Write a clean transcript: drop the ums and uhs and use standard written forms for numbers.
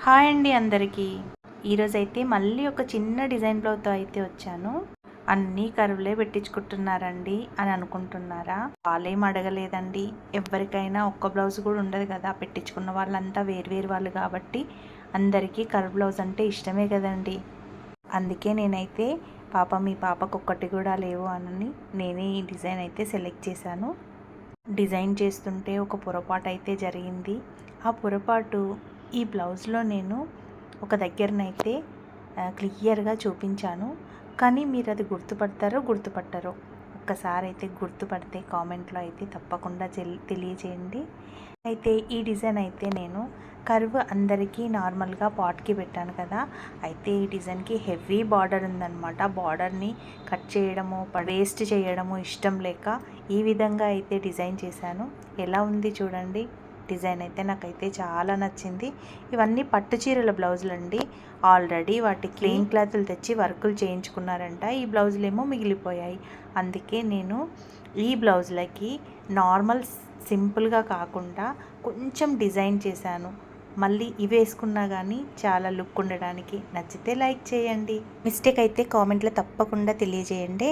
Hi అండి అందరికీ. ఈరోజైతే మళ్ళీ ఒక చిన్న డిజైన్ బ్లౌజ్తో అయితే వచ్చాను. అన్నీ కరువులే పెట్టించుకుంటున్నారండి అని అనుకుంటున్నారా? వాళ్ళేం అడగలేదండి. ఎవరికైనా ఒక్క బ్లౌజ్ కూడా ఉండదు కదా, పెట్టించుకున్న వాళ్ళంతా వేరు వాళ్ళు కాబట్టి అందరికీ కర్వ్ బ్లౌజ్ అంటే ఇష్టమే కదండి. అందుకే నేనైతే మీ పాపకు ఒక్కటి కూడా లేవు అని నేనే ఈ డిజైన్ అయితే సెలెక్ట్ చేశాను. డిజైన్ చేస్తుంటే ఒక పొరపాటు అయితే జరిగింది. ఆ పొరపాటు ఈ బ్లౌజ్లో నేను ఒక దగ్గరనైతే క్లియర్గా చూపించాను. కానీ మీరు అది గుర్తుపట్టరో ఒక్కసారి అయితే గుర్తుపడితే కామెంట్లో అయితే తప్పకుండా తెలియజేయండి. అయితే ఈ డిజైన్ అయితే నేను కర్వ్ అందరికీ నార్మల్గా పాట్కి పెట్టాను కదా, అయితే ఈ డిజైన్కి హెవీ బార్డర్ ఉందన్నమాట. బార్డర్ని కట్ చేయడము వేస్ట్ చేయడము ఇష్టం లేక ఈ విధంగా అయితే డిజైన్ చేశాను. ఎలా ఉంది చూడండి. డిజైన్ అయితే నాకైతే చాలా నచ్చింది. ఇవన్నీ పట్టు చీరల బ్లౌజులు అండి. ఆల్రెడీ వాటి క్లీన్ క్లాతులు తెచ్చి వర్కులు చేయించుకున్నారంట. ఈ బ్లౌజులు ఏమో మిగిలిపోయాయి. అందుకే నేను ఈ బ్లౌజులకి నార్మల్ సింపుల్గా కాకుండా కొంచెం డిజైన్ చేశాను. మళ్ళీ ఇవి వేసుకున్నా కానీ చాలా లుక్ ఉండడానికి. నచ్చితే లైక్ చేయండి, మిస్టేక్ అయితే కామెంట్లో తప్పకుండా తెలియజేయండి.